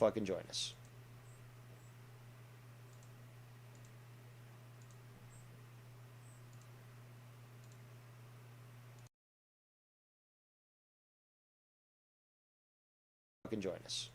fucking join us. Fucking join us.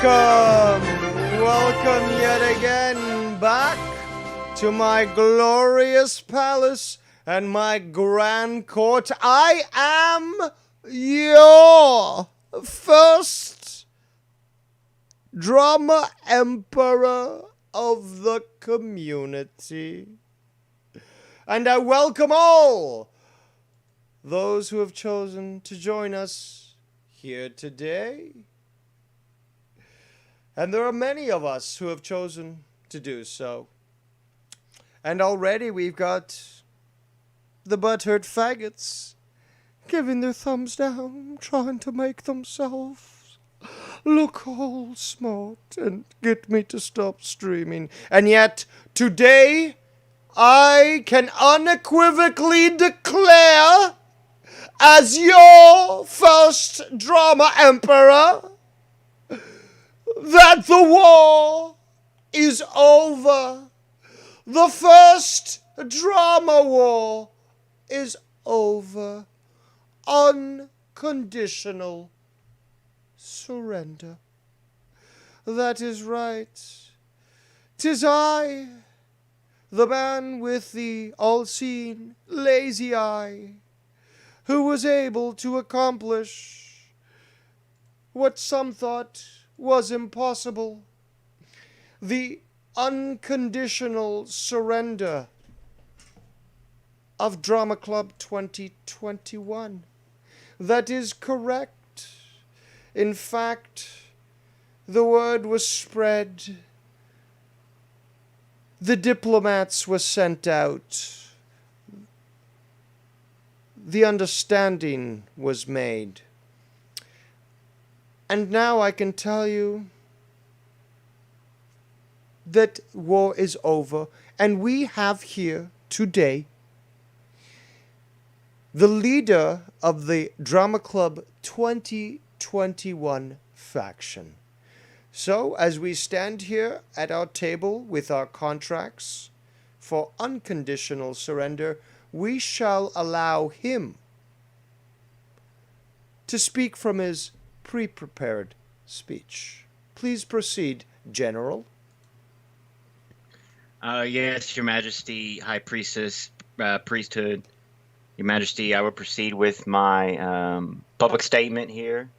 Welcome yet again back to my glorious palace and my grand court. I am your first drama emperor of the community. And I welcome all those who have chosen to join us here today. And there are many of us who have chosen to do so. And already we've got the butthurt faggots giving their thumbs down, trying to make themselves look all smart and get me to stop streaming. And yet, today, I can unequivocally declare, as your first drama emperor, that the war is over. The first drama war is over. Unconditional surrender. That is right. 'Tis I, the man with the all-seeing lazy eye, who was able to accomplish what some thought was impossible. The unconditional surrender of Drama Club 2021. That is correct. In fact, the word was spread. The diplomats were sent out. The understanding was made. And now I can tell you that war is over, and we have here today the leader of the Drama Club 2021 faction. So, as we stand here at our table with our contracts for unconditional surrender, we shall allow him to speak from his pre-prepared speech. Please proceed, General. Yes, Your Majesty, High Priestess, Priesthood. Your Majesty, I will proceed with my public statement here.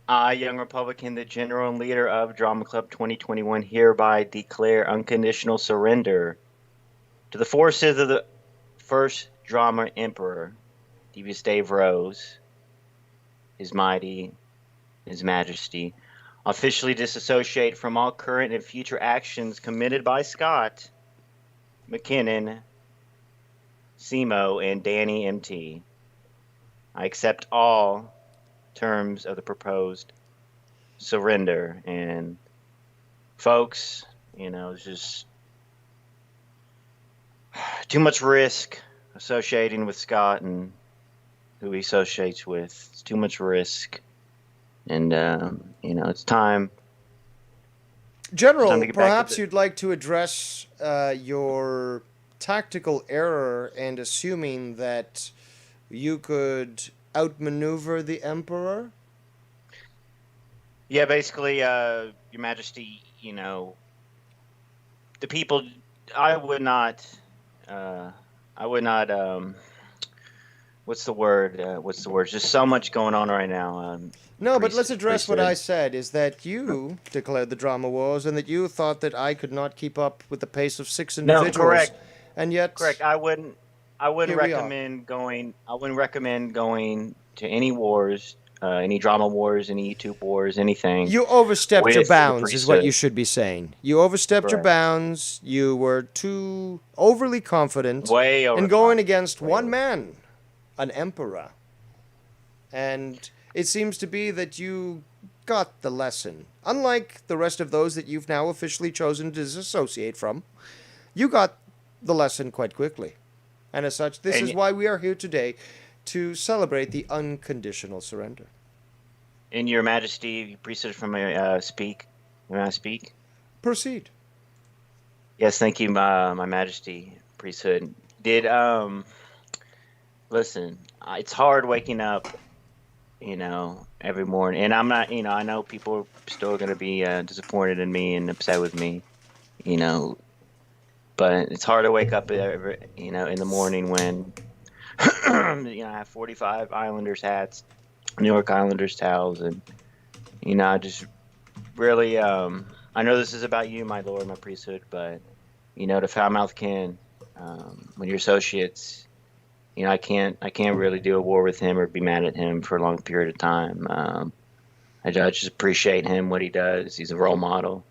I, Young Republican, the General and Leader of Drama Club 2021, hereby declare unconditional surrender to the forces of the first Drama Emperor, Devious Dave Rose, His Mighty, His Majesty. Officially disassociate from all current and future actions committed by Scott, McKinnon, Simo, and Danny MT. I accept all terms of the proposed surrender. And folks, it's just too much risk associating with Scott and who he associates with. It's too much risk. And, it's time. General, perhaps you'd like to address your tactical error and assuming that you could outmaneuver the Emperor? Yeah, basically, Your Majesty, the people, I would not, what's the word? Just so much going on right now. No, but let's address what I said, is that you declared the drama wars and that you thought that I could not keep up with the pace of 6 individuals. No, correct. And yet... Correct. I wouldn't recommend going to any wars, any drama wars, any YouTube wars, anything. You overstepped your bounds, is what you should be saying. You overstepped your bounds. You were too overly confident in going against one man, an emperor. And it seems to be that you got the lesson. Unlike the rest of those that you've now officially chosen to disassociate from, you got the lesson quite quickly. And as such, this is why we are here today, to celebrate the unconditional surrender. In Your Majesty, Priesthood, from my speak. May I speak? Proceed. Yes, thank you, my Majesty, Priesthood. Listen, it's hard waking up, every morning. And I'm not, I know people are still going to be disappointed in me and upset with me, but it's hard to wake up, in the morning when, I have 45 Islanders hats, New York Islanders towels, and, I just really, I know this is about you, my Lord, my Priesthood, but, to foul mouth Ken, when your associates, I can't really do a war with him or be mad at him for a long period of time. I just appreciate him, what he does. He's a role model,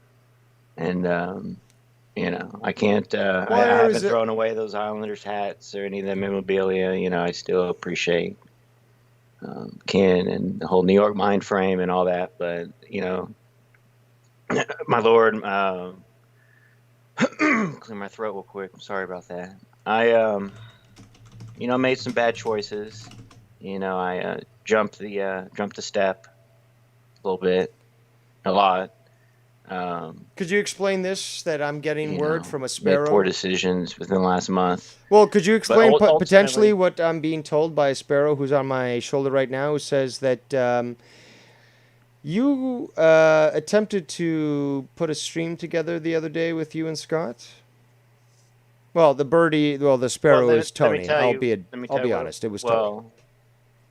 and I can't. I Wire is haven't it? thrown away those Islanders hats or any of that memorabilia. I still appreciate Ken and the whole New York mind frame and all that. But my lord, clear my throat real quick. I'm sorry about that. I made some bad choices. I jumped the step a little bit, a lot. Could you explain this? That I'm getting word from a Made poor sparrow. decisions within the last month. Well, could you But explain potentially ultimately, what I'm being told by a sparrow who's on my shoulder right now, who says that you attempted to put a stream together the other day with you and Scott? Well, the well, sparrow is let me Tony. tell you, I'll be honest, it was Tony.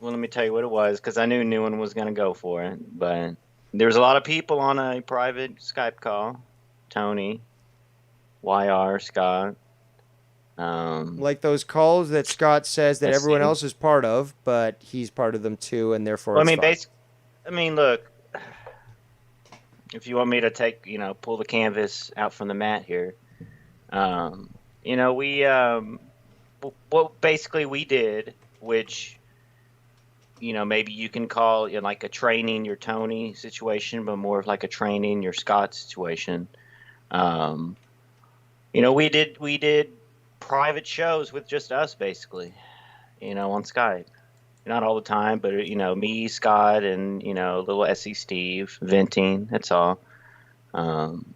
let me tell you what it was because I knew Newen was going to go for it. But there was a lot of people on a private Skype call. Tony, YR, Scott, Like those calls that Scott says that everyone SC. else is part of, but he's part of them too, and therefore Well, it's fine. look, if you want me to pull the canvas out from the mat here, we what basically we did, which maybe you can call like a training your Tony situation, but more of like a training your Scott situation. We did private shows with just us basically, on Skype. Not all the time, but me, Scott, and little SC Steve venting. That's all.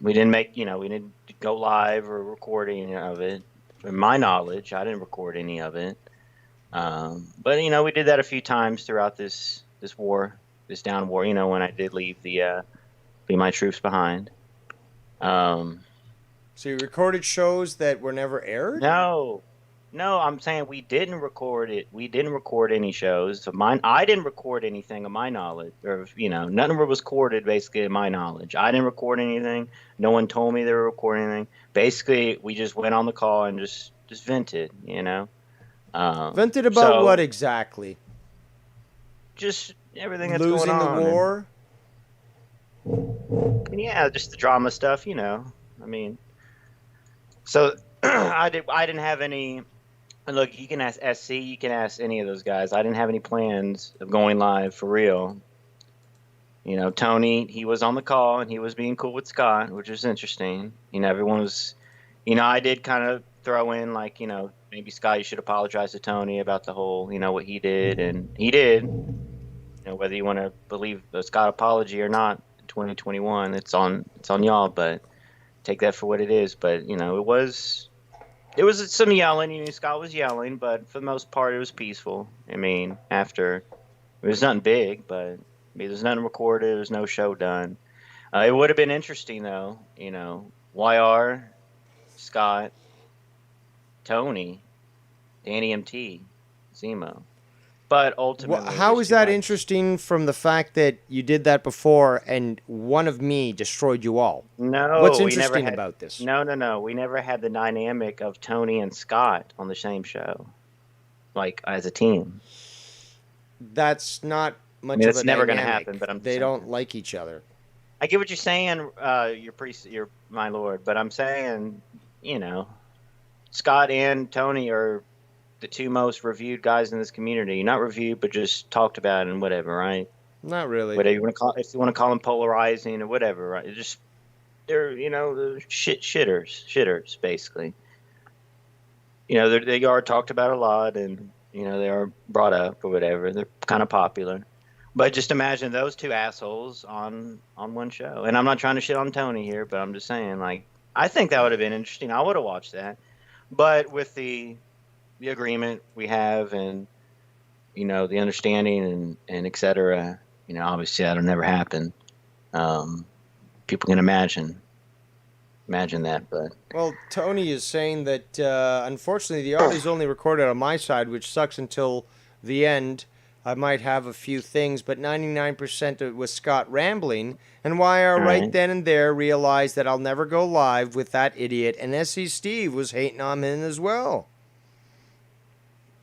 We didn't go live or record any of it. From my knowledge, I didn't record any of it. But we did that a few times throughout this war, this down war. When I did leave my troops behind. So you recorded shows that were never aired? No, I'm saying we didn't record it. We didn't record any shows of mine. I didn't record anything of my knowledge, or none of it was recorded. Basically, of my knowledge, I didn't record anything. No one told me they were recording anything. Basically, we just went on the call and just vented. Vented about what So exactly? just everything that's going Losing the on, war? and yeah, just the drama stuff. I mean, so I didn't have any. And look, you can ask SC, you can ask any of those guys. I didn't have any plans of going live for real. Tony, he was on the call and he was being cool with Scott, which was interesting. Everyone was, I did kind of throw in like, maybe Scott, you should apologize to Tony about the whole, what he did, and he did. Whether you want to believe the Scott apology or not, in 2021, it's on y'all, but take that for what it is. But it was some yelling. Scott was yelling, but for the most part, it was peaceful. I mean, it was nothing big, but there's nothing recorded. There's no show done. It would have been interesting, though. YR, Scott, Tony, Danny MT, Zemo. But ultimately, it How was is too that much. interesting from the fact that you did that before and one of me destroyed you all? What's No, we never interesting had. about this? No. We never had the dynamic of Tony and Scott on the same show, like as a team. That's not I much mean, of it's a never going to happen. dynamic. But I'm just They saying. don't like each other. I get what you're saying, your my lord, but I'm saying, Scott and Tony are the two most reviewed guys in this community. Not reviewed, but just talked about and whatever, right? Not really. Whatever you want to call, if you want to call them polarizing or whatever, right? They're the shitters basically. They are talked about a lot, and they are brought up or whatever. They're kind of popular. But just imagine those two assholes on one show. And I'm not trying to shit on Tony here, but I'm just saying, like, I think that would have been interesting. I would have watched that. But with the agreement we have, and the understanding, and et cetera, obviously that'll never happen. People can imagine that, but Well, Tony is saying that unfortunately the audio's only recorded on my side, which sucks until the end. I might have a few things, but 99% of it was Scott rambling, and why I all right right. then and there realized that I'll never go live with that idiot, and SC Steve was hating on him as well.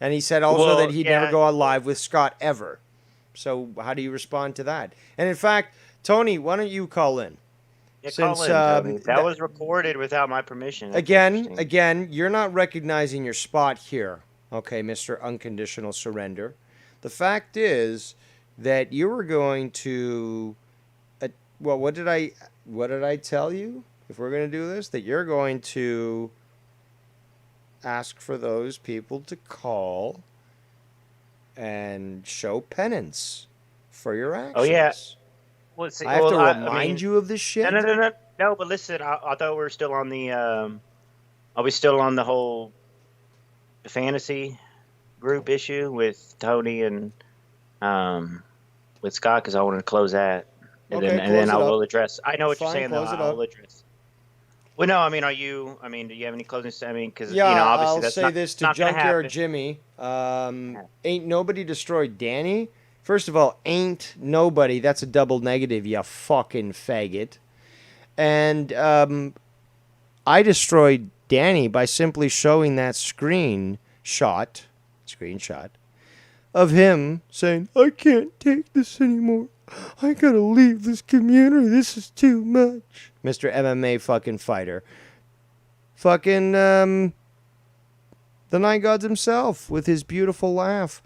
And he said also that Well, he'd never yeah, go on live with Scott ever. So how do you respond to that? And in fact, Tony, why don't you call in? Yeah, Since call in, Tony. That was recorded without my permission. That's interesting. again, you're not recognizing your spot here, okay, Mr. Unconditional Surrender. The fact is that you were going to, well, what did I tell you? If we're going to do this, that you're going to ask for those people to call and show penance for your actions. Oh, yeah. Well, see, I have to remind I mean, you of this shit. No. But listen, I thought we were still on the. Are we still on the whole fantasy group issue with Tony and with Scott? Because I wanted to close that, and then I will address. I know what you're saying, though. I will address. Well, no, I mean, do you have any closing? I mean, because obviously I'll that's say this to Junkyard Jimmy. Ain't nobody destroyed Danny. First of all, ain't nobody. That's a double negative, you fucking faggot. And I destroyed Danny by simply showing that screenshot of him saying, I can't take this anymore. I gotta leave this community. This is too much. Mr. MMA fucking fighter. Fucking, the Night Gods himself with his beautiful laugh.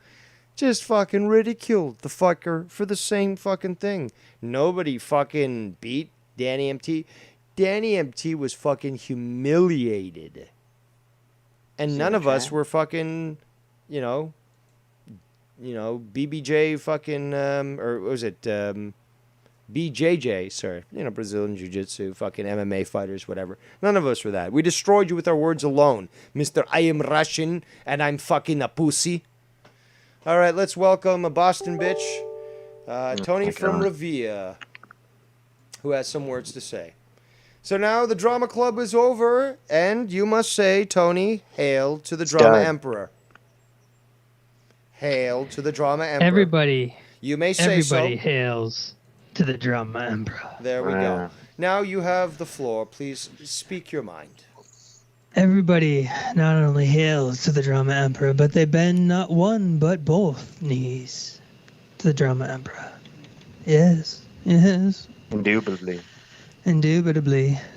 Just fucking ridiculed the fucker for the same fucking thing. Nobody fucking beat Danny MT. Danny MT was fucking humiliated. And none of us were fucking, BBJ fucking, or was it, BJJ, sorry, Brazilian Jiu-Jitsu, fucking MMA fighters, whatever. None of us were that. We destroyed you with our words alone. Mr. I am Russian, and I'm fucking a pussy. All right, let's welcome a Boston bitch, Tony from Revere, who has some words to say. So now the drama club is over, and you must say, Tony, hail to the drama emperor. Hail to the drama emperor. Everybody. You may say so. Everybody hails to the drama emperor. There we go. Now you have the floor. Please speak your mind. Everybody not only hails to the drama emperor, but they bend not one but both knees to the drama emperor. Yes. Indubitably.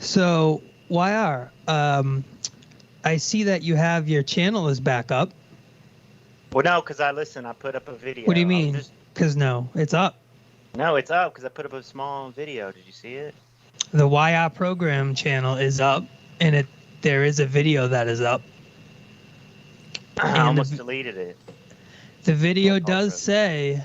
So, YR, I see that you have your channel is back up. Well, no, because I put up a video. What do you mean? Because no, it's up. No, it's up because I put up a small video. Did you see it? The YR program channel is up, and there is a video that is up. I almost deleted it. The video does say,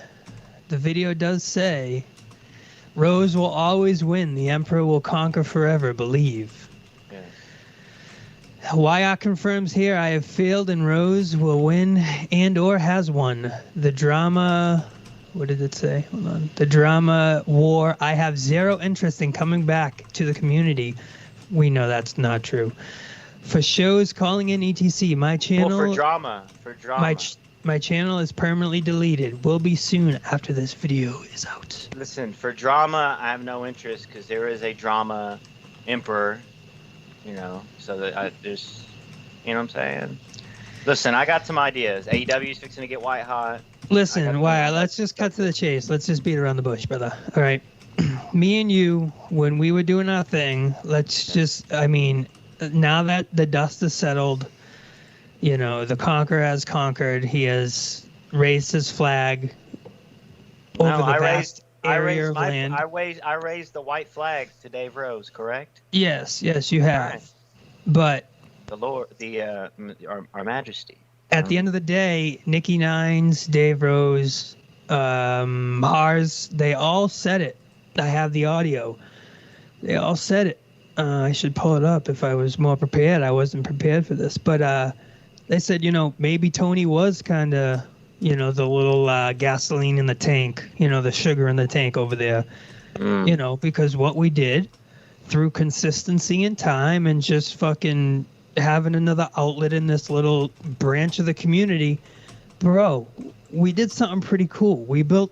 Rose will always win. The Emperor will conquer forever. Believe. Yes. YR confirms here, I have failed and Rose will win and or has won. The drama... What did it say? Hold on. The drama war. I have zero interest in coming back to the community. We know that's not true. For shows calling in ETC, my channel... Well, for drama. My channel is permanently deleted. Will be soon after this video is out. Listen, for drama, I have no interest because there is a drama emperor, so that there's, what I'm saying? Listen, I got some ideas. AEW is fixing to get white hot. Listen, let's just cut to the chase. Let's just beat around the bush, brother. All right. Me and you, when we were doing our thing, now that the dust is settled, the conqueror has conquered. He has raised his flag over the vast area of land. I raised the white flag to Dave Rose, correct? Yes, you have. Right. But the Lord, our Majesty. At the end of the day, Nikki Nines, Dave Rose, Mars, they all said it. I have the audio. They all said it. I should pull it up if I was more prepared. I wasn't prepared for this. But they said, maybe Tony was kind of, the little gasoline in the tank, the sugar in the tank over there. Because what we did through consistency and time and just fucking having another outlet in this little branch of the community, bro, we did something pretty cool. We built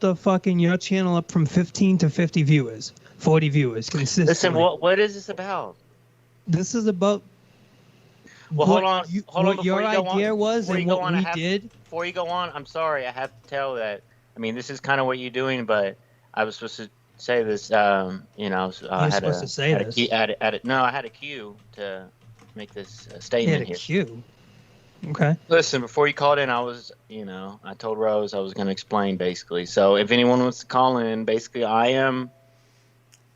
a fucking your channel up from 15 to 50 viewers, 40 viewers consistently. Listen, what is this about? This is about hold on. What your idea was and what we did. Before you go on, I'm sorry, I have to tell that I mean, this is kind of what you're doing, but I was supposed to say this. You know, I You're had supposed to say had a this. key. No, I had a cue to make this You had statement a here. cue. Okay. Listen, before you called in, I told Rose I was going to explain basically. So if anyone wants to call in, basically I am,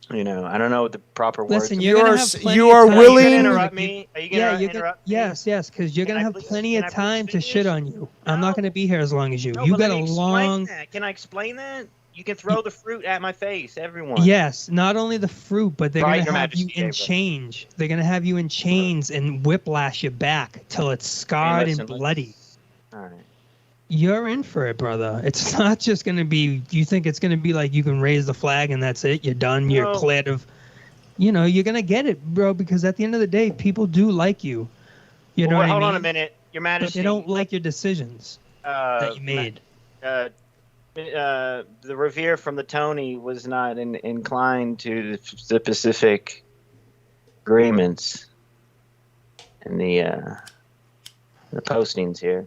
I don't know what the proper words. Listen, are. you're gonna have plenty you of are time. Are you going to willing. interrupt me? Are you Yeah, going to you're gonna. interrupt me? Yes, because you're Can gonna I have please- plenty can of I please time to shit finish? on you. I'm not No. gonna be here as long as you. No, You but got let a me explain long. that. Can I explain that? You can throw the fruit at my face, everyone. Yes, not only the fruit, but they're Right, gonna Your have you Majesty, in David. chains. They're gonna have you in chains and whiplash your back till it's scarred and bloody. All right. You're in for it, brother. It's not just gonna be. You think it's gonna be like you can raise the flag and that's it? You're done. You're No. cleared of. You're gonna get it, bro. Because at the end of the day, people do like you. You know what I mean? Hold on a minute, Your But Majesty. they don't like your decisions that you made. The Revere from the Tony was not inclined to the specific agreements and the postings here.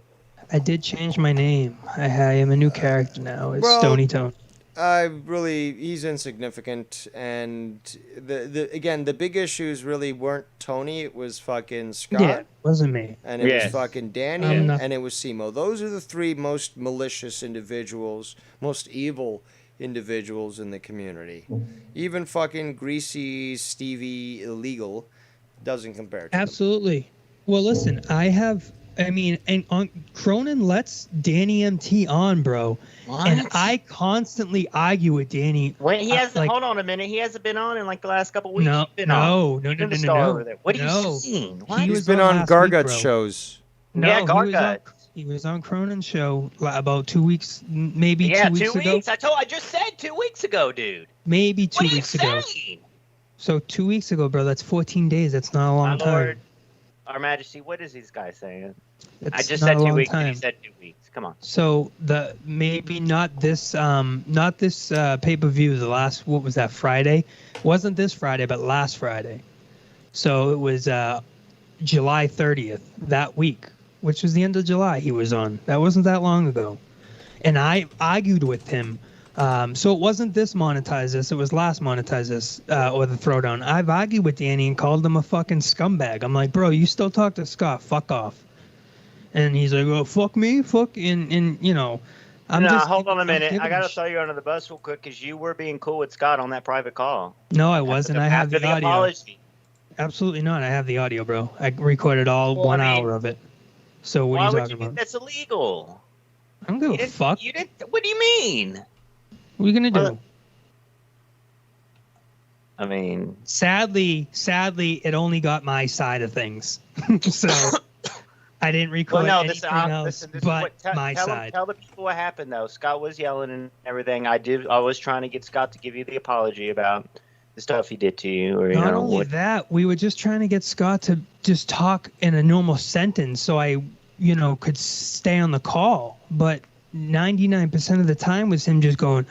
I did change my name. I am a new character now. It's Well, Stony Tone. He's insignificant, and the big issues really weren't Tony. It was fucking Scott. Yeah, it wasn't me. And it Yes. was fucking Danny, I'm not- and it was Simo. Those are the three most malicious individuals, most evil individuals in the community. Even fucking greasy Stevie Illegal doesn't compare to them. Absolutely. Well, listen, Cronin lets Danny MT on, bro. What? And I constantly argue with Danny. Wait, he hasn't. like- Hold on a minute. He hasn't been on in like the last couple weeks. No, He's been on. no, He's no, been the no, star no. over there. What are No. you saying? What? He He's was been on last week, Gargut's bro. shows. No, Yeah, he was on- Gargut. He was on Cronin's show about 2 weeks, maybe Yeah, 2 weeks 2 ago. weeks. I just said 2 weeks ago, dude. Maybe What 2 are you weeks ago. saying? So 2 weeks ago, bro. That's 14 days. That's not a long My time. lord, Our Majesty, what is these guys saying? That's I just not said a 2 long weeks. And time. he said 2 weeks. Come on. So maybe not this pay-per-view. The last, what was that, Friday? Wasn't this Friday, but last Friday. So it was July 30th that week, which was the end of July. He was on. That wasn't that long ago, and I argued with him. So it wasn't this monetize this. It was last monetize this or the throwdown. I've argued with Danny and called him a fucking scumbag. I'm like, bro, you still talk to Scott? Fuck off. And he's like, "Oh, fuck me, fuck," and I'm just. Hold on a I'm minute. giving I gotta sh- throw you under the bus real quick because you were being cool with Scott on that private call. No, I wasn't. I have After the audio. apology. Absolutely not. I have the audio, bro. I recorded all Well, 1 I mean, hour of it. So what Why are you would talking you think about? that's illegal? I don't give a fuck. You didn't. What do you mean? What are you gonna do? Well, I mean, Sadly, it only got my side of things. So I didn't record anything else but my side. Tell the people what happened though. Scott was yelling and everything. I was trying to get Scott to give you the apology about the stuff he did to you, or Not only that, we were just trying to get Scott to just talk in a normal sentence so I, could stay on the call. But 99% of the time was him just going,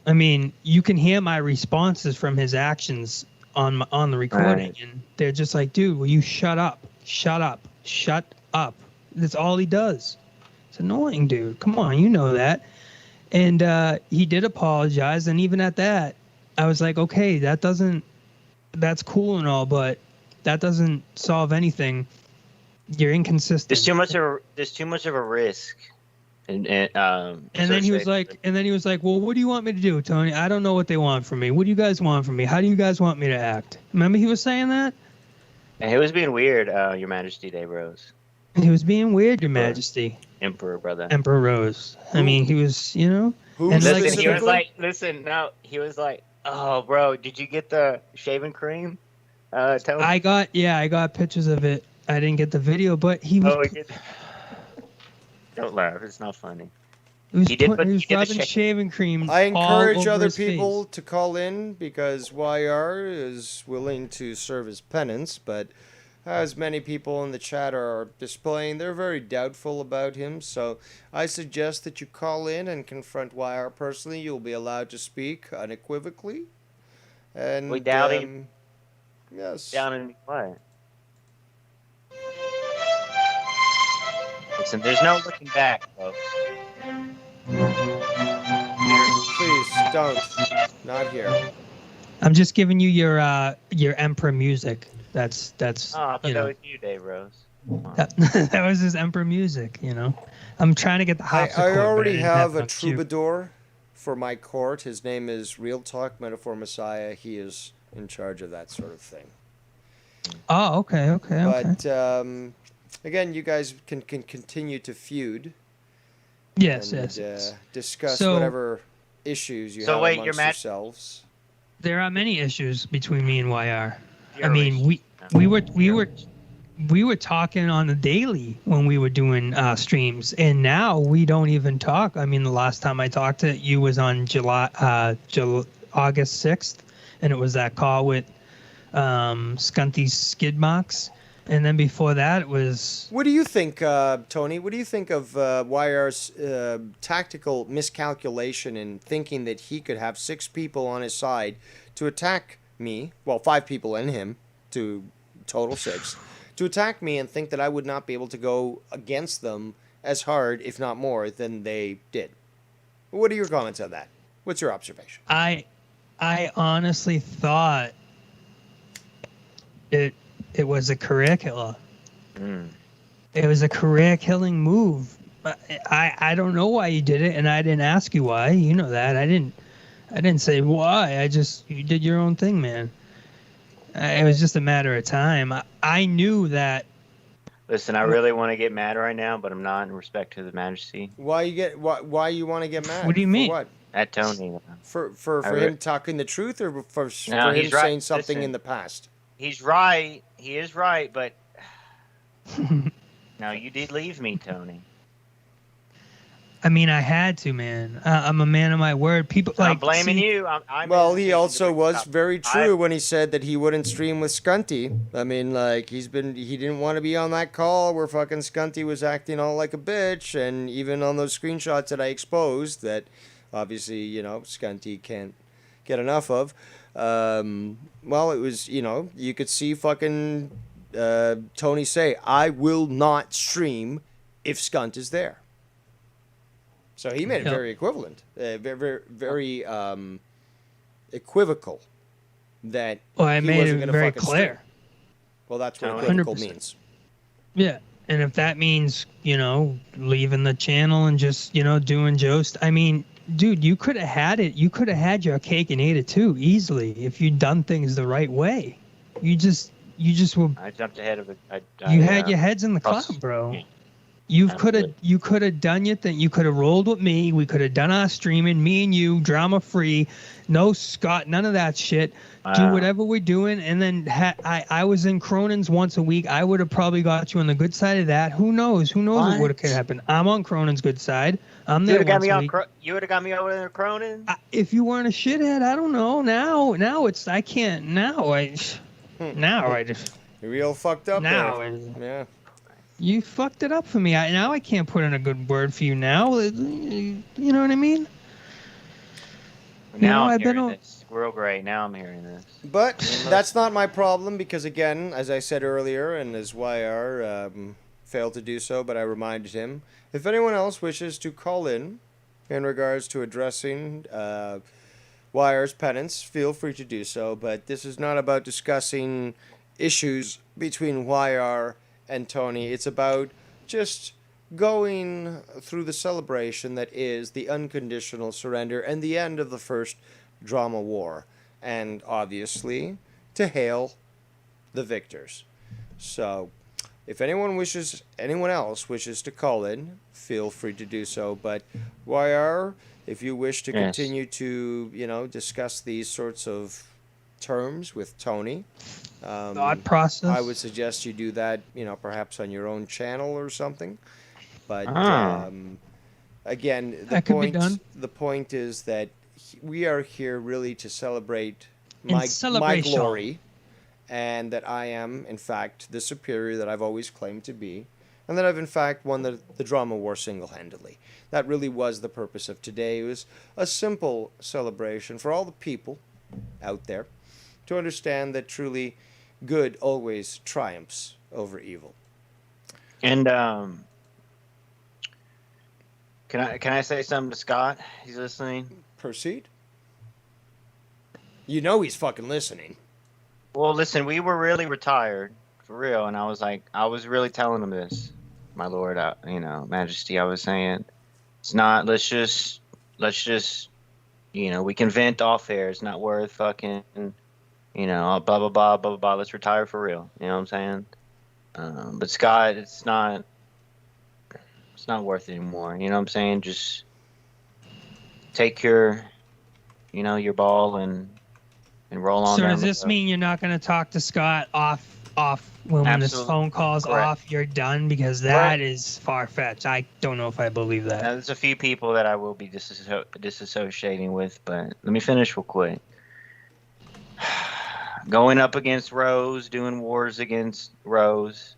I mean, you can hear my responses from his actions on the recording, Right. and they're just like, dude, will you shut up? Shut up. Shut up. That's all he does. It's annoying, dude. Come on, you know that. And he did apologize, and even at that, I was like, okay, that's cool and all, but that doesn't solve anything. You're inconsistent. There's too much of a risk. And then he was like, well, what do you want me to do, Tony? I don't know what they want from me. What do you guys want from me? How do you guys want me to act? Remember he was saying that? And he was being weird, Your Majesty, Dave Rose. He was being weird, Your Majesty. Emperor, brother. Emperor Rose. I mean, he was, Who And Listen, like- he was like, he was like, oh, bro, did you get the shaving cream? Tony? I got pictures of it. I didn't get the video, but he was. Oh, he did. Don't laugh. It's not funny. He was, He did, put- but he he was did the rubbing shave. shaving cream. I all encourage over other his people face. to call in because YR is willing to serve his penance, but as many people in the chat are displaying, they're very doubtful about him. So I suggest that you call in and confront YR personally. You'll be allowed to speak unequivocally. And We doubt him. Yes. Down in what? Listen, there's no looking back, folks. Please don't. Not here. I'm just giving you your Emperor music. That's Oh, I thought you that know was you, Dave Rose. that was his Emperor music. I'm trying to get the I harpsichord. but I already didn't have a enough cue. troubadour for my court. His name is Real Talk Metaphor Messiah. He is in charge of that sort of thing. Oh, okay. But again, you guys can continue to feud Yes, and yes. discuss So- whatever issues you So have wait, amongst you're mad- yourselves. There are many issues between me and YR. You're I mean, rich. we were talking on the daily when we were doing streams, and now we don't even talk. I mean, the last time I talked to you was on August 6th, and it was that call with Scunty's skid marks, and then before that it was What do you think, Tony? What do you think of YR's tactical miscalculation in thinking that he could have 6 people on his side to attack me? Well, 5 people and him, to total 6, to attack me and think that I would not be able to go against them as hard, if not more, than they did. What are your comments on that? What's your observation? I honestly thought it was a career killer. Mm. It was a career killing move. I don't know why you did it, and I didn't ask you why. You know that. I didn't say why. You did your own thing, man. It was just a matter of time. I knew that. Listen, I really want to get mad right now, but I'm not in respect to the Majesty. Why you want to get mad? What do you mean? For what? At Tony. For I him talking the truth, or for No, him he's right. saying something Listen. in the past? He's right. He is right, but no, you did leave me, Tony. I mean, I had to, man. I'm a man of my word. People So like I'm blaming see, you. I'm Well, in he the position also to bring was it up. very true when he said that he wouldn't stream with Scunty. I mean, like, he didn't want to be on that call where fucking Scunty was acting all like a bitch, and even on those screenshots that I exposed that obviously, Scunty can't get enough of. Well, it was, you could see fucking Tony say, "I will not stream if Scunt is there." So he made it Yep. very equivalent, very equivocal that Well, I he made wasn't it gonna very fucking clear. stream. Well, that's what 100%. equivocal means. Yeah, and if that means leaving the channel and just doing Jost, I mean, dude, you could have had it. You could have had your cake and ate it too easily if you'd done things the right way. You just were. I jumped ahead of it. You had your heads in the cross- cloud, bro. yeah. You Absolutely. could have done your thing. You could have rolled with me. We could have done our streaming, me and you, drama free, no Scott, none of that shit. Do Wow. whatever we're doing, and then I was in Cronin's once a week. I would have probably got you on the good side of that. Who knows? What What? would have happen? I'm on Cronin's good side. I'm You there would have got once me a on. week. You would have got me over there, Cronin. If you weren't a shithead, I don't know. Now it's I can't. Now I just You're real fucked up now. there. Yeah. You fucked it up for me. Now I can't put in a good word for you now. You know what I mean? Now I'm I've been hearing on- this. Squirrel Gray. Now I'm hearing this. But that's not my problem because, again, as I said earlier, and as YR failed to do so, but I reminded him, if anyone else wishes to call in regards to addressing YR's penance, feel free to do so. But this is not about discussing issues between YR and Tony. It's about just going through the celebration that is the unconditional surrender and the end of the first drama war, and obviously to hail the victors. So if anyone else wishes to call in, feel free to do so. But YR, if you wish to Yes. continue to discuss these sorts of terms with Tony, Thought process. I would suggest you do that, perhaps on your own channel or something. But again, That could be done. the point is that we are here really to celebrate my celebration. glory, and that I am, in fact, the superior that I've always claimed to be, and that I've, in fact, won the drama war single-handedly. That really was the purpose of today. It was a simple celebration for all the people out there to understand that truly good always triumphs over evil. And Can I say something to Scott? He's listening. Proceed. You know he's fucking listening. Well, listen, we were really retired for real, and I was really telling him this, my lord, Majesty. I was saying, it's not. Let's just, we can vent off air. It's not worth fucking, blah blah blah blah blah blah. Let's retire for real. You know what I'm saying? But Scott, it's not worth it anymore. You know what I'm saying? Just take your ball and roll on. So down does this mean you're not going to talk to Scott off when this phone call's Correct. off? You're done, because that is far fetched. I don't know if I believe that. Now, there's a few people that I will be disassociating with, but let me finish real quick. Going up against Rose, doing wars against Rose,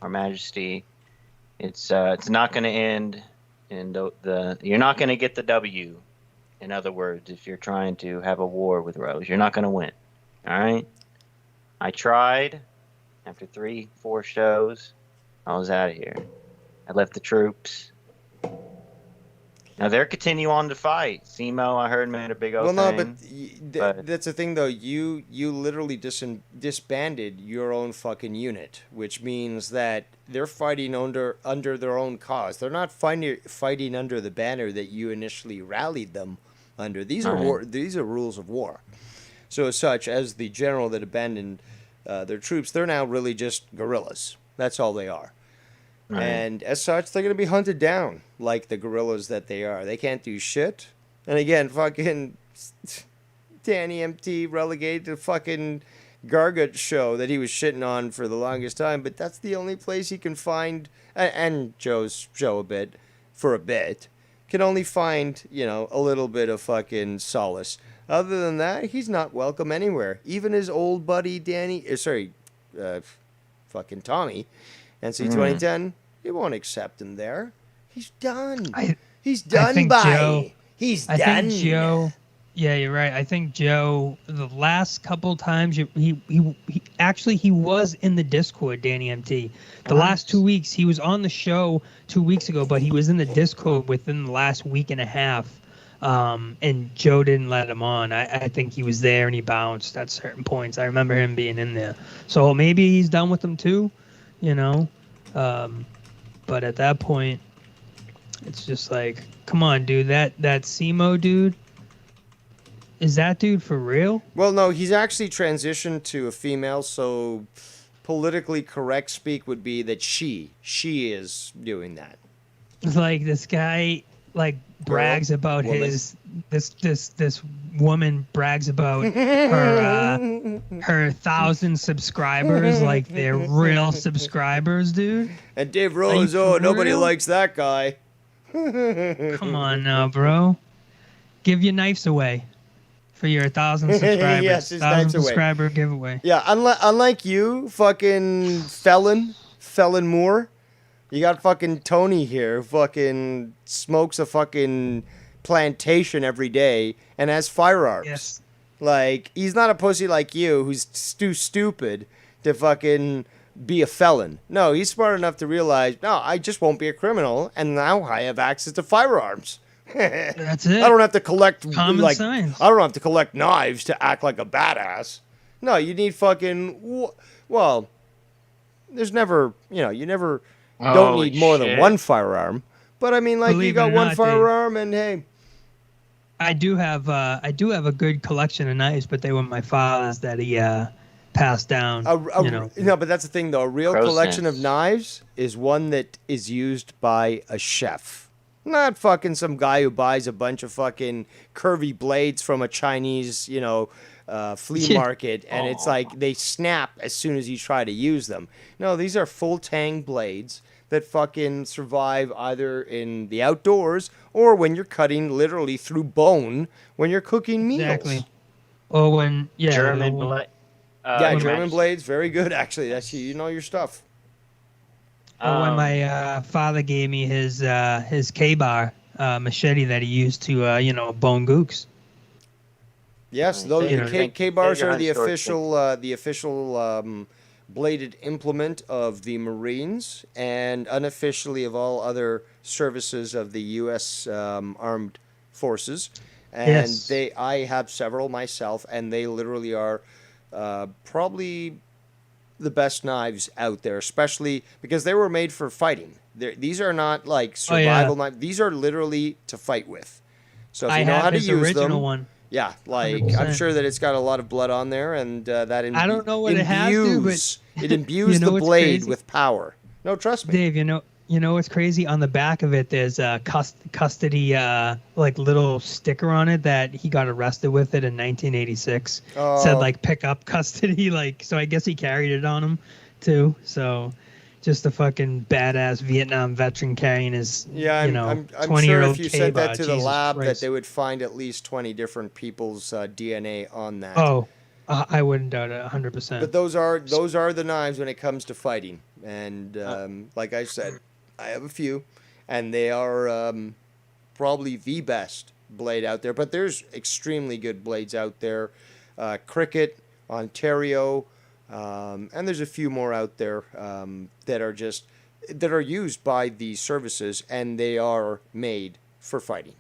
Our Majesty. It's not going to end in you're not going to get the W. In other words, if you're trying to have a war with Rose, you're not going to win. All right? I tried. After 3-4 shows, I was out of here. I left the troops. Now they're continuing on to fight. Simo, I heard, made a big old thing. But that's the thing, though. You literally disbanded your own fucking unit, which means that they're fighting under their own cause. They're not fighting under the banner that you initially rallied them under. These are these are rules of war. So as such, as the general that abandoned their troops, they're now really just guerrillas. That's all they are. Right. And as such, they're going to be hunted down like the guerrillas that they are. They can't do shit. And again, fucking Danny MT relegated to fucking Gargut show that he was shitting on for the longest time. But that's the only place he can find, and Joe's show for a bit, can only find, a little bit of fucking solace. Other than that, he's not welcome anywhere. Even his old buddy fucking Tommy, NC 2010, he won't accept him there. He's done. He's done by. He's done. I think Joe. Yeah, you're right. I think Joe. The last couple times he was in the Discord. Danny MT. The last 2 weeks he was on the show 2 weeks ago, but he was in the Discord within the last week and a half. And Joe didn't let him on. I think he was there and he bounced at certain points. I remember him being in there. So maybe he's done with them too, but at that point, it's just like, come on, dude. That Simo dude, is that dude for real? Well, no, he's actually transitioned to a female, so politically correct speak would be that she is doing that. Like, this guy brags about this woman brags about her 1,000 subscribers like they're real subscribers, dude. And Dave Rose, nobody likes that guy. Come on now, bro. Give your knives away for your 1,000 subscribers. Yes, his 1,000 knives subscriber giveaway. Yeah, unlike you, fucking Felon Moore. You got fucking Tony here, fucking smokes a fucking plantation every day and has firearms. Yes. Like, he's not a pussy like you who's too stupid to fucking be a felon. No, he's smart enough to realize, no, I just won't be a criminal, and now I have access to firearms. That's it. I don't have to collect common sense. I don't have to collect knives to act like a badass. No, you need fucking there's never, you never don't need more than one firearm. But I mean, like, Believe you got it or one not, firearm, Dave, and hey, I do have a good collection of knives, but they were my father's that he passed down. No, but that's the thing, though. A real Process. collection of knives is one that is used by a chef. Not fucking some guy who buys a bunch of fucking curvy blades from a Chinese, flea market, and it's like they snap as soon as you try to use them. No, these are full tang blades that fucking survive either in the outdoors or when you're cutting literally through bone when you're cooking meals. Exactly. Or when German blade. German blades, very good actually. That's you know your stuff. Or when my father gave me his K-bar machete that he used to bone gooks. Yes, those K-bars are the official bladed implement of the Marines and unofficially of all other services of the U.S. Armed Forces. And Yes. I have several myself, and they literally are probably the best knives out there, especially because they were made for fighting. These are not like Oh yeah. survival knives. These are literally to fight with. So if I you know have how to his use original them, one. yeah, like I'm 100%. sure that it's got a lot of blood on there, and that I don't know what it has to, but it imbues you the know what's blade crazy? with power. No, trust me. Dave, you know what's crazy? On the back of it, there's a custody like little sticker on it that he got arrested with it in 1986. Said Oh, like pick up custody, like so. I guess he carried it on him too. So just a fucking badass Vietnam veteran carrying his yeah, I'm sure if 20-year-old you sent that K-bar. to the Jesus lab, that they Christ. would find at least 20 different people's DNA on that. Oh, I wouldn't doubt it. But 100%. those are the knives when it comes to fighting, and like I said, I have a few, and they are probably the best blade out there. But there's extremely good blades out there, Cricket, Ontario, and there's a few more out there that are used by the services, and they are made for fighting.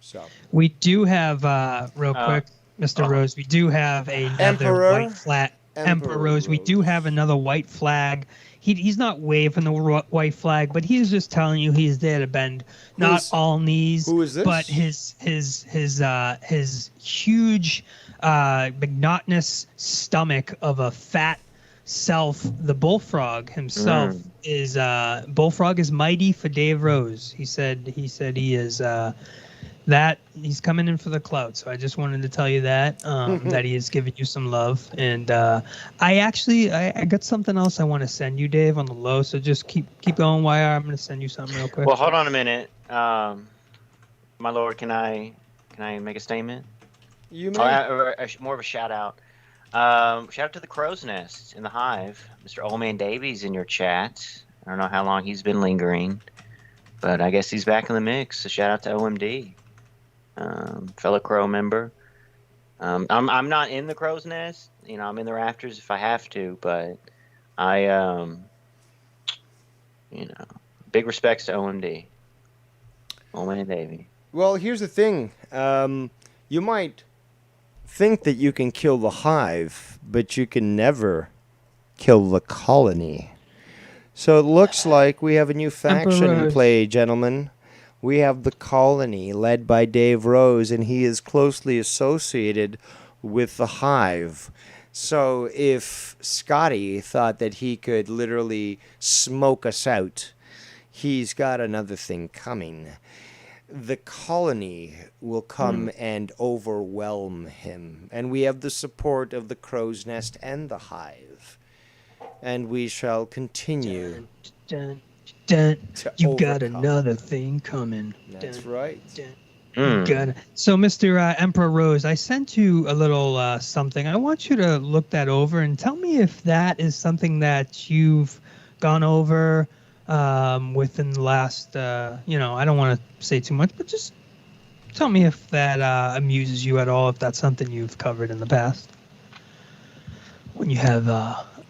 So, We do have, real Uh, quick, Mr. oh, Rose, we do have another white Emperor, flag. Emperor Emperor Rose, we do have Rose. another white flag. He's not waving the white flag, but he's just telling you he's there to bend Who not is all knees, who is but this? his huge, monotonous stomach of a fat self. The bullfrog himself mm. is bullfrog is mighty for Dave Rose. He said he is. That he's coming in for the clout. So I just wanted to tell you that that he is giving you some love. And I got something else I want to send you, Dave, on the low. So just keep going, YR. I'm going to send you something real quick. Well, hold on a minute, my lord. Can I make a statement? You Oh, may. more of a shout out. Shout out to the Crow's Nest in the Hive, Mr. Old Man Davies in your chat. I don't know how long he's been lingering, but I guess he's back in the mix. So shout out to OMD, fellow Crow member. I'm not in the Crow's Nest. You know, I'm in the rafters if I have to, but I you know, big respects to OMD, Old Man Davy. Well, here's the thing. You might think that you can kill the hive, but you can never kill the colony. So it looks like we have a new faction in Emperor. play, gentlemen. We have the colony led by Dave Rose, and he is closely associated with the hive. So if Scotty thought that he could literally smoke us out, he's got another thing coming. The colony will come and overwhelm him, and we have the support of the Crow's Nest and the hive, and we shall continue Dun, dun, to you got overcome. another thing coming. That's Dun, right. dun. Mm. Good. So, Mr. Emperor Rose, I sent you a little something. I want you to look that over and tell me if that is something that you've gone over within the last, I don't want to say too much, but just tell me if that amuses you at all, if that's something you've covered in the past. When you have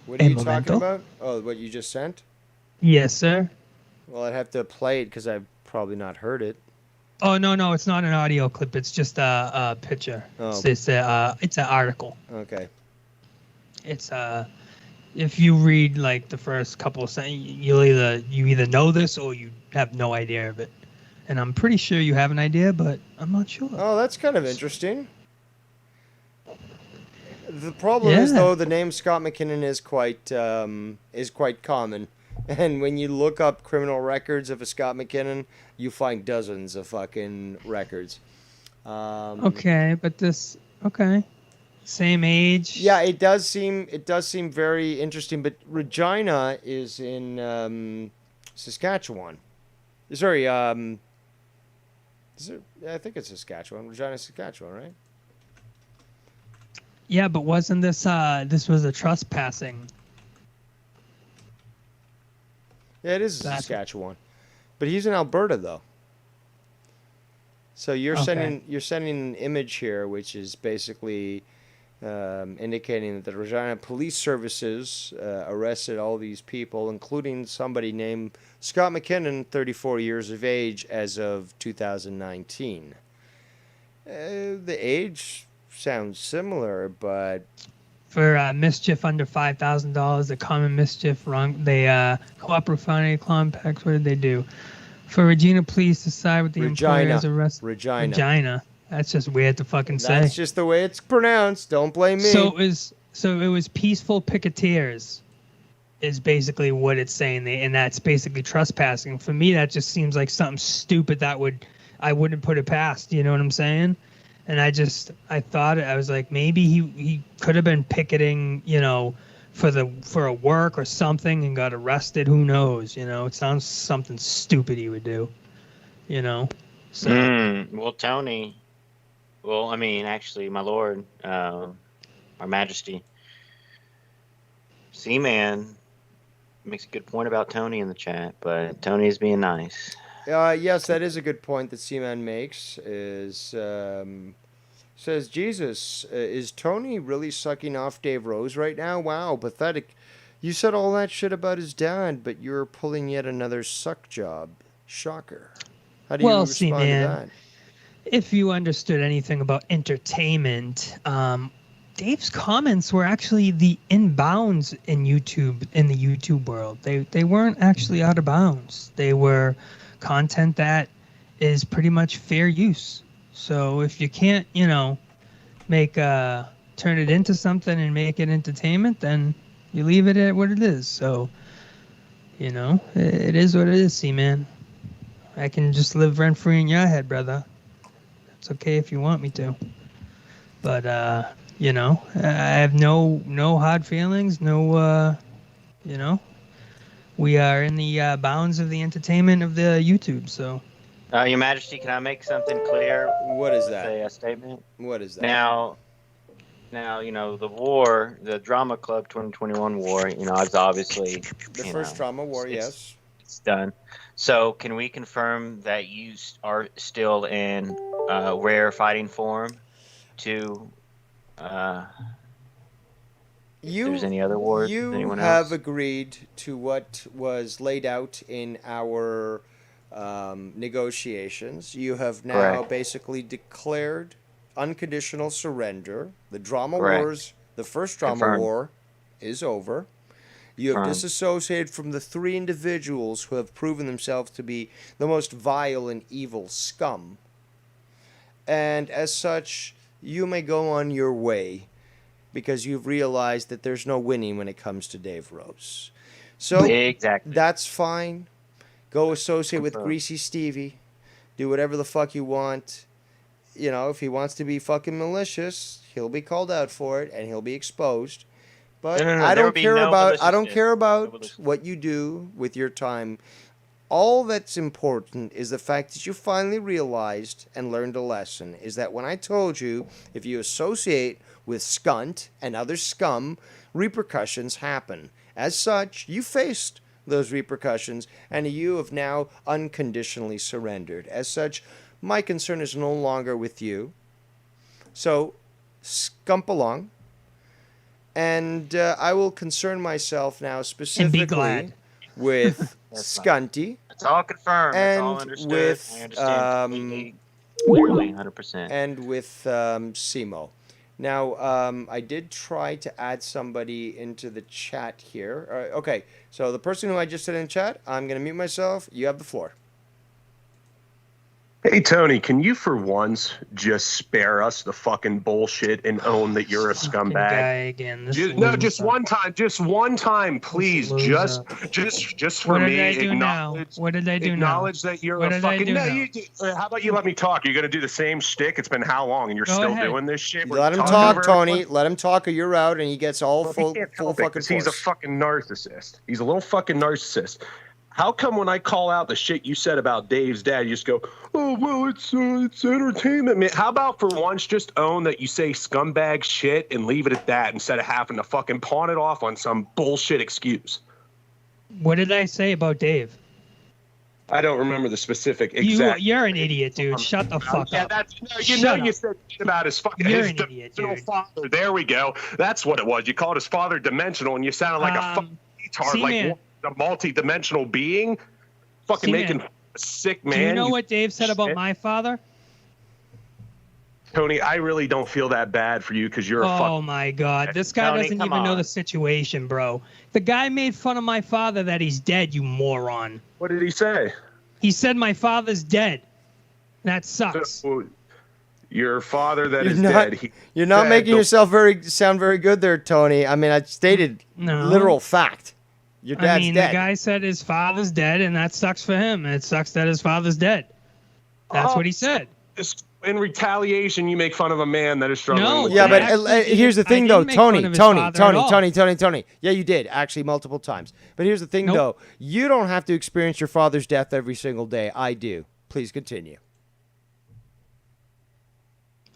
What are a you talking memento. about? Oh, what you just sent? Yes, sir. Well, I'd have to play it because I've probably not heard it. Oh, no, it's not an audio clip. It's just a picture. Oh. It's an article. Okay. It's if you read like the first couple of sentences, you either know this or you have no idea of it. And I'm pretty sure you have an idea, but I'm not sure. Oh, that's kind of interesting. The problem is, though, the name Scott McKinnon is quite common. And when you look up criminal records of a Scott McKinnon, you find dozens of fucking records. Okay, but same age. Yeah, it does seem very interesting. But Regina is in Saskatchewan. Sorry, I think it's Saskatchewan. Regina, Saskatchewan, right? Yeah, but wasn't this was a trespassing? Yeah, it is Saskatchewan, but he's in Alberta though. So you're Okay. sending an image here, which is basically indicating that the Regina Police Services arrested all these people, including somebody named Scott McKinnon, 34 years of age, as of 2019. The age sounds similar, but For mischief under $5,000, the common mischief wrong. They cooperative felony complex. What did they do? For Regina police decide what the employer is arrested. Regina. That's just weird to fucking say. That's just the way it's pronounced. Don't blame me. So it was peaceful picketeers, is basically what it's saying, and that's basically trespassing. For me, that just seems like something stupid that I wouldn't put it past. You know what I'm saying? And I was like, maybe he could have been picketing, for a work or something and got arrested. Who knows? It sounds something stupid he would do. So. Well, Tony. Well, I mean, actually, my lord, our majesty, Seaman makes a good point about Tony in the chat, but Tony is being nice. Yes, that is a good point that Seaman makes. Says Jesus, is Tony really sucking off Dave Rose right now? Wow, pathetic. You said all that shit about his dad, but you're pulling yet another suck job. Shocker. How do you respond to that? If you understood anything about entertainment, Dave's comments were actually the inbounds in the YouTube world. They weren't actually out of bounds. They were content that is pretty much fair use. So if you can't, make turn it into something and make it entertainment, then you leave it at what it is. So, it is what it is, C-Man. I can just live rent free in your head, brother. It's okay if you want me to, but I have no hard feelings. No, we are in the bounds of the entertainment of the YouTube. So, Your Majesty, can I make something clear? What is that? A statement. What is that? Now, the war, the Drama Club 2021 war. It's obviously the first drama war. Yes, it's done. So, can we confirm that you are still in rare fighting form to if there's any other wars? You anyone have else? agreed to what was laid out in our negotiations. You have now basically declared unconditional surrender. The drama wars, the first drama war, is over. You have disassociated from the 3 individuals who have proven themselves to be the most vile and evil scum. And as such, you may go on your way because you've realized that there's no winning when it comes to Dave Rose. So exactly. That's fine. Go associate with Greasy Stevie. Do whatever the fuck you want. If he wants to be fucking malicious, he'll be called out for it and he'll be exposed. But I don't care about what you do with your time. All that's important is the fact that you finally realized and learned a lesson, is that when I told you, if you associate with scunt and other scum, repercussions happen. As such, you faced those repercussions, and you have now unconditionally surrendered. As such, my concern is no longer with you. So, scump along. And I will concern myself now specifically with Scunty. It's all confirmed. And it's all understood. with I understand completely, clearly, 100%. And with Simo. Now, I did try to add somebody into the chat here. Okay, so the person who I just said in chat, I'm going to mute myself. You have the floor. Hey, Tony, can you for once just spare us the fucking bullshit and own that you're a scumbag? Guy again. Just one time, please. Just for what me. Did I do now? What did I do now? Acknowledge that you're a fucking. How about you let me talk? You're gonna do the same shtick. It's been how long, and you're still doing this shit? Let him talk, Tony. Let him talk, or you're out, and he gets all full fucking force. He's a fucking narcissist. He's a little fucking narcissist. How come when I call out the shit you said about Dave's dad, you just go, oh, well, it's entertainment, man. How about for once just own that you say scumbag shit and leave it at that instead of having to fucking pawn it off on some bullshit excuse? What did I say about Dave? I don't remember the specific You, exact. you're an idiot, dude. Shut the fuck Yeah, up. that's you Shut know up. you said about his fucking You're his an idiot, dimensional dude. father. There we go. That's what it was. You called his father dimensional, and you sounded like a fucking retard, C-Man. like a multi-dimensional being. Fucking C-Man. making a sick man. Do you know what Dave said about my father? Tony, I really don't feel that bad for you because you're a fuck. Oh my God, this guy Tony, doesn't come even know on. the situation, bro. The guy made fun of my father that he's dead, you moron. What did he say? He said my father's dead. That sucks. So, your father that You're is not- dead. You're not making yourself sound very good there, Tony. I mean, I stated No. literal fact. Your dad's I mean, dead. the guy said his father's dead, and that sucks for him. It sucks that his father's dead. That's what he said. In retaliation, you make fun of a man that is struggling. No, with Yeah, I but actually here's the didn't- thing, I though, didn't make fun Tony, of his Tony, father at Tony, all. Tony, Tony, Tony. Yeah, you did, actually, multiple times. But here's the thing, Nope. though. You don't have to experience your father's death every single day. I do. Please continue.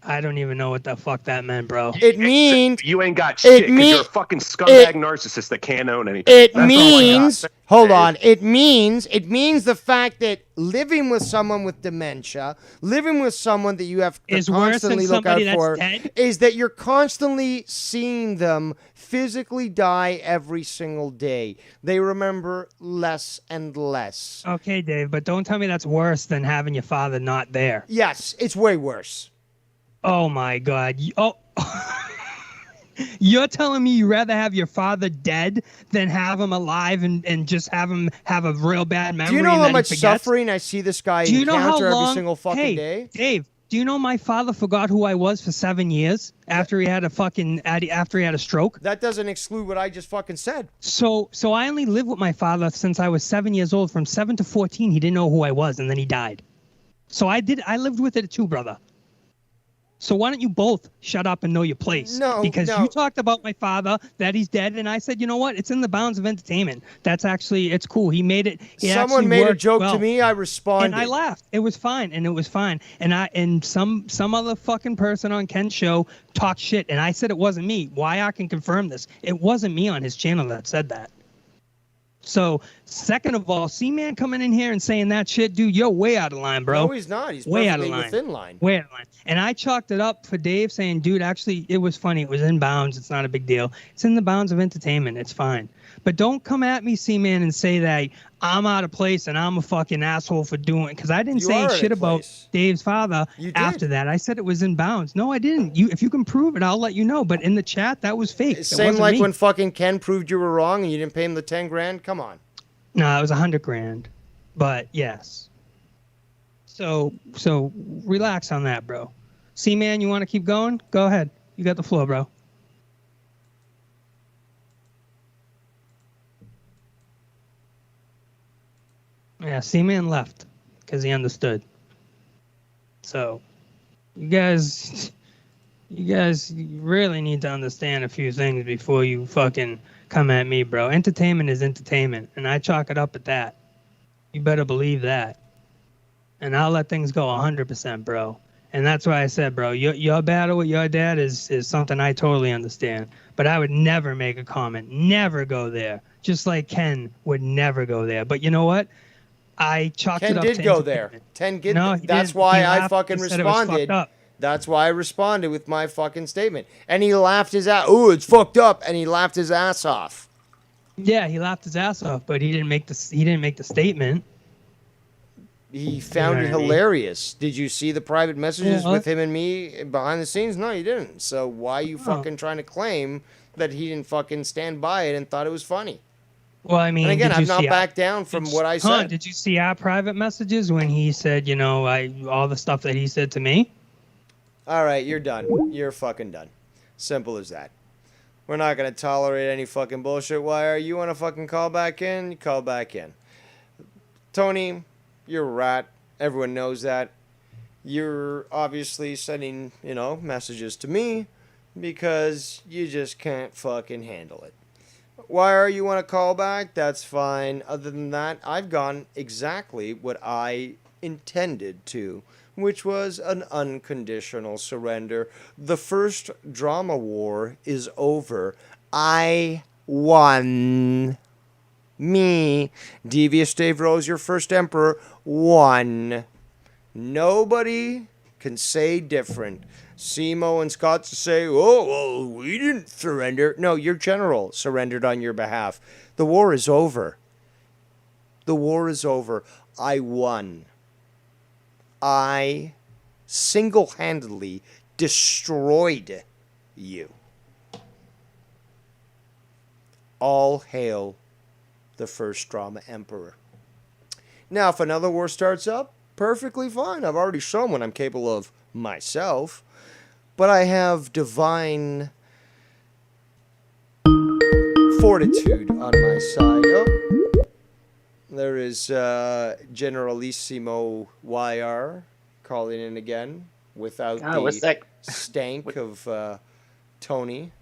I don't even know what the fuck that meant, bro. It means you ain't got shit because you're a fucking scumbag narcissist that can't own anything. It That's all I got. means, hold on. It means the fact that living with someone with dementia, living with someone that you have to Is worse than constantly look out somebody that's for, dead? is that you're constantly seeing them physically die every single day. They remember less and less. Okay, Dave, but don't tell me that's worse than having your father not there. Yes, it's way worse. Oh my God. You're telling me you'd rather have your father dead than have him alive and just have him have a real bad memory? Do you know and how that much he forgets? suffering I see this guy Do you know how encounter long? every single fucking hey, day? Dave, do you know my father forgot who I was for 7 years after he had a stroke? That doesn't exclude what I just fucking said. So I only lived with my father since I was 7 years old. From 7 to 14, he didn't know who I was, and then he died. So I lived with it too, brother. So why don't you both shut up and know your place? No, because no. you talked about my father, that he's dead, and I said, you know what? It's in the bounds of entertainment. It's cool. He made it. Someone made a joke to me. I responded. And I laughed. It was fine, and it was fine. And some other fucking person on Ken's show talked shit, and I said it wasn't me. Why I can confirm this? It wasn't me on his channel that said that. So, second of all, C-Man coming in here and saying that shit, dude, you're way out of line, bro. No, he's not. He's way out of perfectly line. within line. Way out of line. And I chalked it up for Dave saying, dude, actually, it was funny. It was in bounds. It's not a big deal. It's in the bounds of entertainment. It's fine. But don't come at me, C-Man, and say that I'm out of place and I'm a fucking asshole for doing it. Because I didn't You say are out shit of about place. Dave's father You did. after that. I said it was in bounds. No, I didn't. If you can prove it, I'll let you know. But in the chat, that was fake. It Same wasn't like me. when fucking Ken proved you were wrong and you didn't pay him the 10 grand. Come on. No, it was $100,000, but yes. So relax on that, bro. C-Man, you want to keep going? Go ahead. You got the floor, bro. Yeah, C-Man left because he understood. So, you guys really need to understand a few things before you fucking come at me, bro. Entertainment is entertainment, and I chalk it up at that. You better believe that. And I'll let things go 100%, bro. And that's why I said, bro, your battle with your dad is something I totally understand. But I would never make a comment. Never go there. Just like Ken would never go there. But you know what? I chalked Ken it up did to go there. entertainment. No, he That's didn't. why He I laughed. fucking He said it was fucked responded. up. That's why I responded with my fucking statement. And he laughed his ass. Ooh, it's fucked up. And he laughed his ass off. Yeah, he laughed his ass off, but he didn't make the statement. He found You it know what I mean? hilarious. Did you see the private messages Yeah. with him and me behind the scenes? No, you didn't. So why are you fucking trying to claim that he didn't fucking stand by it and thought it was funny? Well, I mean, And again, did you I've not see backed down from what I said. Did you see our private messages when he said, all the stuff that he said to me? All right, you're done. You're fucking done. Simple as that. We're not going to tolerate any fucking bullshit wire. You want to fucking call back in? You call back in. Tony, you're a rat. Everyone knows that. You're obviously sending, messages to me because you just can't fucking handle it. Wire, you want to call back? That's fine. Other than that, I've gone exactly what I intended to, which was an unconditional surrender. The first drama war is over. I won. Me, Devious Dave Rose, your first emperor, won. Nobody can say different. Simo and Scott to say, oh, well, we didn't surrender. No, your general surrendered on your behalf. The war is over. The war is over. I won. I single-handedly destroyed you. All hail the first drama emperor. Now, if another war starts up, perfectly fine. I've already shown what I'm capable of myself. But I have divine fortitude on my side. Oh, there is Generalissimo YR calling in again without God, what's the that? stank of Tony.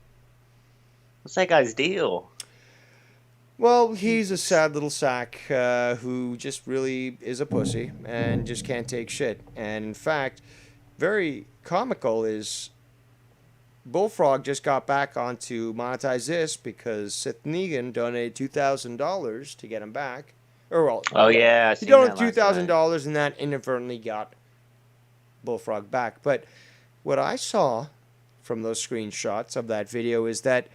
What's that guy's deal? Well, he's a sad little sack who just really is a pussy and just can't take shit. And in fact, very comical is Bullfrog just got back onto Monetize This because Sith Negan donated $2,000 to get him back. Or, well, Oh yeah, I he seen donated that last night. $2,000 and that inadvertently got Bullfrog back. But what I saw from those screenshots of that video is that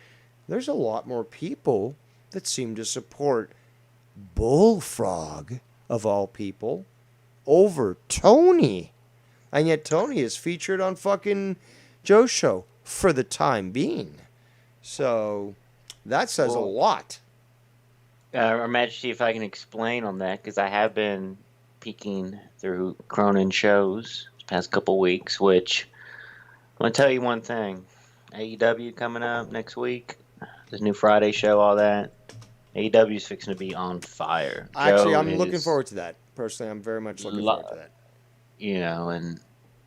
there's a lot more people that seem to support Bullfrog, of all people, over Tony. And yet Tony is featured on fucking Joe's show for the time being. So that says a lot. Imagine see if I can explain on that, because I have been peeking through Cronin shows the past couple weeks, which I'm going to tell you one thing. AEW coming up next week, this new Friday show, all that. AEW is fixing to be on fire. Actually, Joe I'm looking is, forward to that. Personally, I'm very much looking forward to that. You know, and,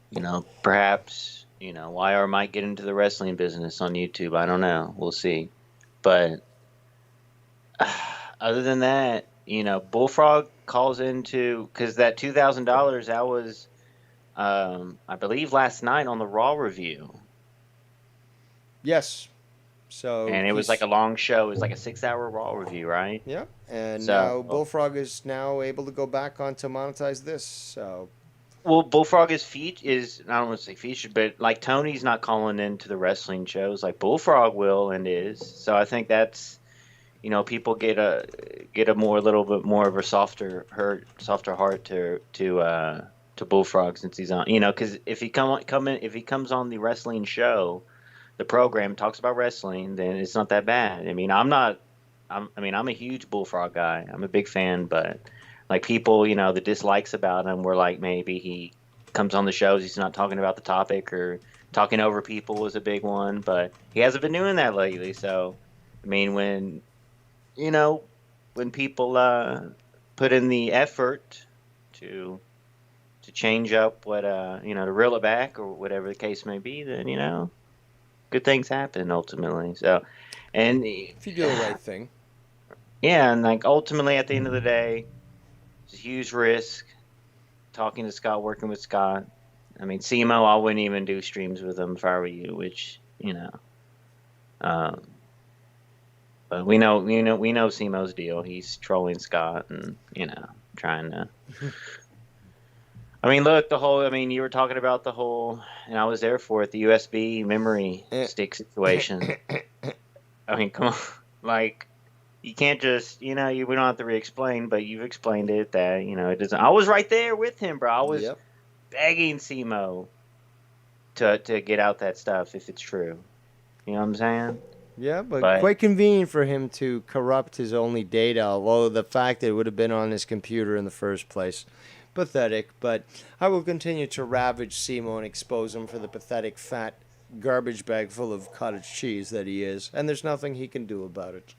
you know, perhaps, you know, YR might get into the wrestling business on YouTube. I don't know. We'll see. But other than that, you know, Bullfrog calls into, because that $2,000, that was, I believe, last night on the Raw review. Yes. So And it was like a long show. It was like a 6-hour Raw review, right? Yeah. And So, now Bullfrog is now able to go back on to Monetize This. So well, Bullfrog is I don't want to say featured, but like Tony's not calling into the wrestling shows like Bullfrog will and is. So I think that's, you know, people get a little bit more of a softer heart to Bullfrog since he's on, you know, because if he comes on the wrestling show, the program talks about wrestling, then it's not that bad. I mean, I'm a huge Bullfrog guy. I'm a big fan, but like people, you know, the dislikes about him were like maybe he comes on the shows, he's not talking about the topic, or talking over people was a big one, but he hasn't been doing that lately. So, I mean, when people put in the effort to change up what to reel it back or whatever the case may be, then, you know, good things happen ultimately. So, and if you do the right thing. Yeah, and like ultimately at the end of the day, it's a huge risk talking to Scott, working with Scott. I mean, Simo, I wouldn't even do streams with him if I were you, which, you know. But we know Simo's deal. He's trolling Scott and, you know, trying to. I mean, look, you were talking about the whole, and I was there for it, the USB memory stick situation. I mean, come on. Like, you can't just, you know, we don't have to re-explain, but you've explained it that, you know, it doesn't. I was right there with him, bro. I was begging Simo to get out that stuff if it's true. You know what I'm saying? Yeah, but quite convenient for him to corrupt his only data, although the fact that it would have been on his computer in the first place. Pathetic, but I will continue to ravage Simo and expose him for the pathetic, fat garbage bag full of cottage cheese that he is, and there's nothing he can do about it.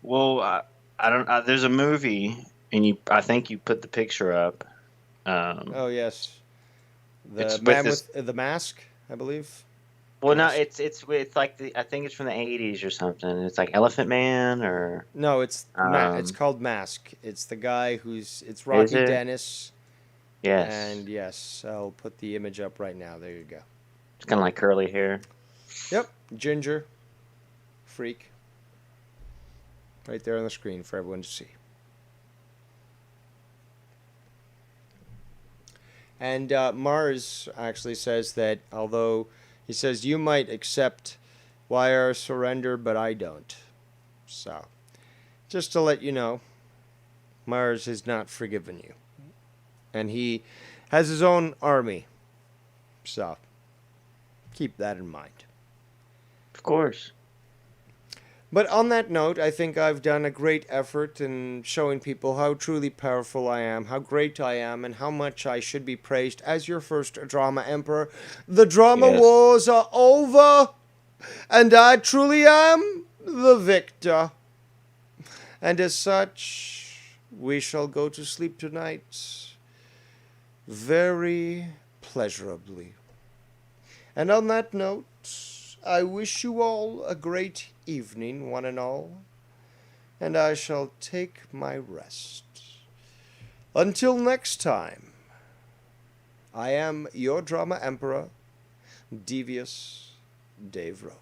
Well, I don't. There's a movie, and I think you put the picture up. Oh yes, the man with the mask, I believe. Well, no, it's like I think it's from the 80s or something. It's like Elephant Man or no, it's called Mask. It's the guy it's Rocky Dennis. Yes. And yes, I'll put the image up right now. There you go. It's kind of like curly hair. Yep, ginger, freak. Right there on the screen for everyone to see. And Mars actually says that although he says you might accept wire surrender, but I don't. So, just to let you know, Mars has not forgiven you. And he has his own army. So, keep that in mind. Of course. But on that note, I think I've done a great effort in showing people how truly powerful I am, how great I am, and how much I should be praised as your first drama emperor. The drama Yes. wars are over, and I truly am the victor. And as such, we shall go to sleep tonight very pleasurably. And on that note, I wish you all a great evening, one and all, and I shall take my rest. Until next time, I am your drama emperor, Devious Dave Rose.